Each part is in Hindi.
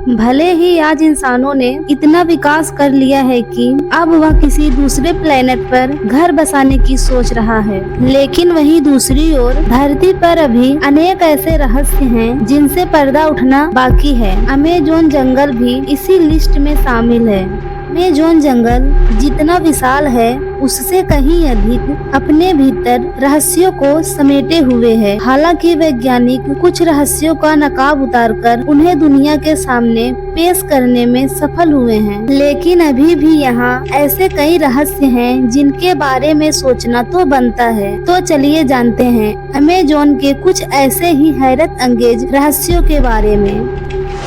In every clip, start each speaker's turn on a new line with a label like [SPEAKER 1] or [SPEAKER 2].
[SPEAKER 1] भले ही आज इंसानों ने इतना विकास कर लिया है कि अब वह किसी दूसरे प्लेनेट पर घर बसाने की सोच रहा है, लेकिन वहीं दूसरी ओर धरती पर अभी अनेक ऐसे रहस्य हैं जिनसे पर्दा उठना बाकी है। अमेज़न जंगल भी इसी लिस्ट में शामिल है। अमेज़न जंगल जितना विशाल है उससे कहीं अधिक अपने भीतर रहस्यों को समेटे हुए है। हालांकि वैज्ञानिक कुछ रहस्यों का नकाब उतारकर उन्हें दुनिया के सामने पेश करने में सफल हुए हैं, लेकिन अभी भी यहाँ ऐसे कई रहस्य हैं जिनके बारे में सोचना तो बनता है। तो चलिए जानते हैं अमेज़न के कुछ ऐसे ही हैरत अंगेज रहस्यों के बारे में।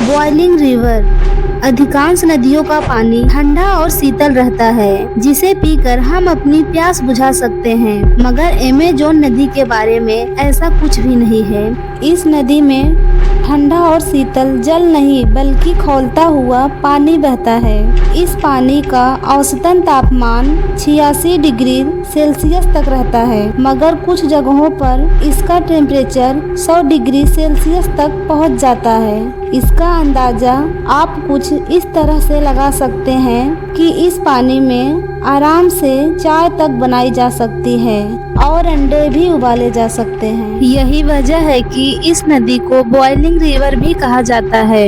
[SPEAKER 1] Boiling river. अधिकांश नदियों का पानी ठंडा और शीतल रहता है, जिसे पीकर हम अपनी प्यास बुझा सकते हैं, मगर अमेज़न नदी के बारे में ऐसा कुछ भी नहीं है। इस नदी में ठंडा और शीतल जल नहीं बल्कि खौलता हुआ पानी बहता है। इस पानी का औसतन तापमान 86 डिग्री सेल्सियस तक रहता है, मगर कुछ जगहों पर इसका टेम्परेचर 100 डिग्री सेल्सियस तक पहुंच जाता है। इसका अंदाजा आप कुछ इस तरह से लगा सकते हैं कि इस पानी में आराम से चाय तक बनाई जा सकती है और अंडे भी उबाले जा सकते हैं। यही वजह है कि इस नदी को बॉइलिंग रिवर भी कहा जाता है।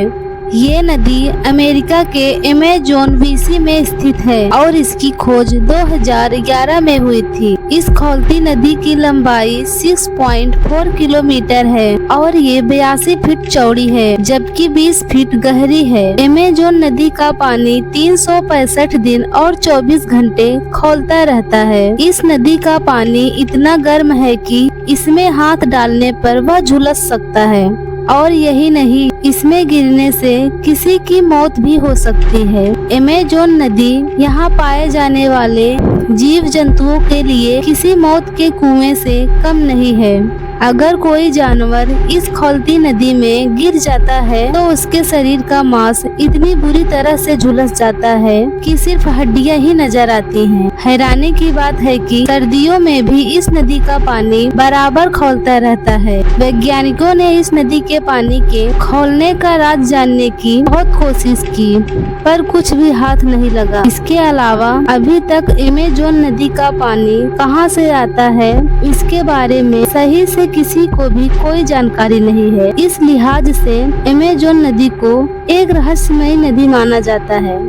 [SPEAKER 1] ये नदी अमेरिका के अमेज़न बीसी में स्थित है और इसकी खोज 2011 में हुई थी। इस खौलती नदी की लंबाई 6.4 किलोमीटर है और ये 82 फीट चौड़ी है, जबकि 20 फीट गहरी है। अमेज़न नदी का पानी 365 दिन और 24 घंटे खौलता रहता है। इस नदी का पानी इतना गर्म है कि इसमें हाथ डालने पर वह झुलस सकता है, और यही नहीं, इसमें गिरने से किसी की मौत भी हो सकती है। अमेज़न नदी यहाँ पाए जाने वाले जीव जंतुओं के लिए किसी मौत के कुएं से कम नहीं है। अगर कोई जानवर इस खौलती नदी में गिर जाता है तो उसके शरीर का मांस इतनी बुरी तरह से झुलस जाता है कि सिर्फ हड्डियां ही नजर आती हैं। हैरानी की बात है कि सर्दियों में भी इस नदी का पानी बराबर खौलता रहता है। वैज्ञानिकों ने इस नदी के पानी के खौलने का राज जानने की बहुत कोशिश की, पर कुछ भी हाथ नहीं लगा। इसके अलावा अभी तक अमेज़न नदी का पानी कहां से आता है, इसके बारे में सही से किसी को भी कोई जानकारी नहीं है। इस लिहाज से अमेज़न नदी को एक रहस्यमय नदी माना जाता है।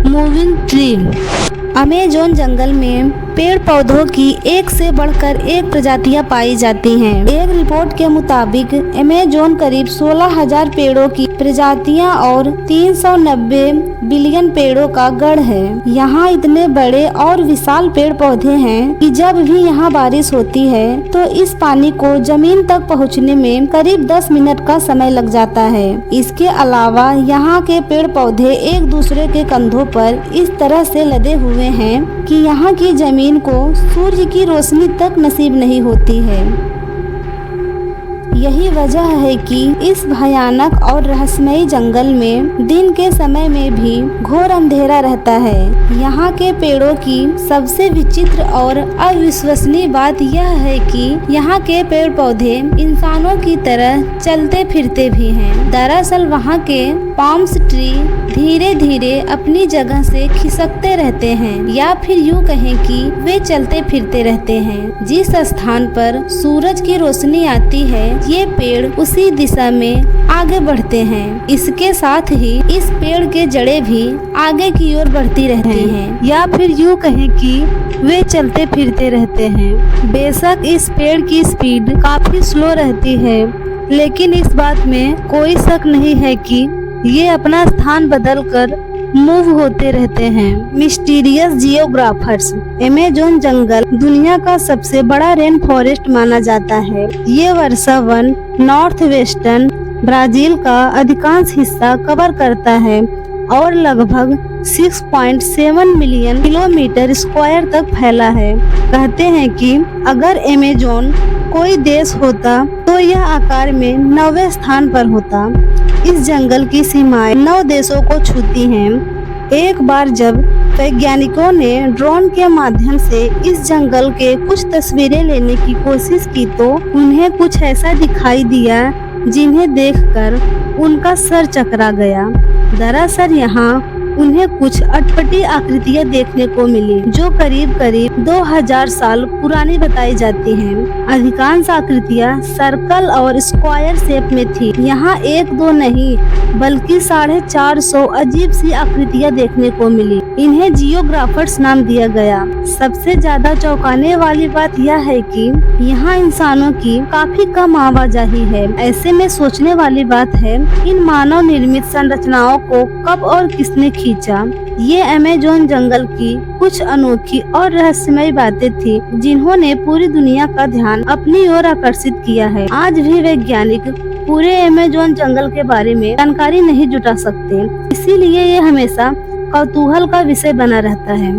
[SPEAKER 1] Moving tree. अमेज़न जंगल में पेड़ पौधों की एक से बढ़कर एक प्रजातियां पाई जाती हैं। एक रिपोर्ट के मुताबिक अमेज़न करीब 16,000 पेड़ों की प्रजातियां और 390 बिलियन पेड़ों का गढ़ है। यहाँ इतने बड़े और विशाल पेड़ पौधे हैं कि जब भी यहाँ बारिश होती है तो इस पानी को जमीन तक पहुँचने में करीब 10 मिनट का समय लग जाता है। इसके अलावा यहाँ के पेड़ पौधे एक दूसरे के कंधों पर इस तरह से लदे हुए हैं कि यहाँ की जमीन को सूर्य की रोशनी तक नसीब नहीं होती है। यही वजह है कि इस भयानक और रहस्यमयी जंगल में दिन के समय में भी घोर अंधेरा रहता है। यहाँ के पेड़ों की सबसे विचित्र और अविश्वसनीय बात यह है कि यहाँ के पेड़ पौधे इंसानों की तरह चलते फिरते भी हैं। दरअसल वहाँ के पाम्स ट्री धीरे धीरे अपनी जगह से खिसकते रहते हैं, या फिर यूँ कहें कि वे चलते फिरते रहते हैं। जिस स्थान पर सूरज की रोशनी आती है ये पेड़ उसी दिशा में आगे बढ़ते हैं। इसके साथ ही इस पेड़ के जड़ें भी आगे की ओर बढ़ती रहती हैं, या फिर यूँ कहें कि वे चलते फिरते रहते हैं। बेशक इस पेड़ की स्पीड काफी स्लो रहती है, लेकिन इस बात में कोई शक नहीं है कि ये अपना स्थान बदलकर मूव होते रहते हैं। Mysterious geographers. अमेज़न जंगल दुनिया का सबसे बड़ा रेन फॉरेस्ट माना जाता है। ये वर्षा वन नॉर्थ वेस्टर्न ब्राजील का अधिकांश हिस्सा कवर करता है और लगभग 6.7 मिलियन किलोमीटर स्क्वायर तक फैला है। कहते हैं कि अगर अमेज़न कोई देश होता तो यह आकार में 9वें स्थान पर होता। इस जंगल की सीमाएं 9 देशों को छूती हैं। एक बार जब वैज्ञानिकों ने ड्रोन के माध्यम से इस जंगल के कुछ तस्वीरें लेने की कोशिश की तो उन्हें कुछ ऐसा दिखाई दिया जिन्हें देखकर उनका सर चकरा गया। दरअसल यहाँ उन्हें कुछ अटपटी आकृतियाँ देखने को मिली जो करीब करीब 2000 साल पुरानी बताई जाती हैं। अधिकांश आकृतियाँ सर्कल और स्क्वायर शेप में थी। यहाँ एक दो नहीं बल्कि 450 अजीब सी आकृतियाँ देखने को मिली। इन्हें जियोग्राफर्स नाम दिया गया। सबसे ज्यादा चौंकाने वाली बात यह है कि यहाँ इंसानों की काफी कम आवाजाही है। ऐसे में सोचने वाली बात है इन मानव निर्मित संरचनाओं को कब और किसने खींचा। ये अमेज़न जंगल की कुछ अनोखी और रहस्यमय बातें थी जिन्होंने पूरी दुनिया का ध्यान अपनी ओर आकर्षित किया है। आज भी वैज्ञानिक पूरे अमेज़न जंगल के बारे में जानकारी नहीं जुटा सकते, इसीलिए ये हमेशा कौतूहल का विषय बना रहता है।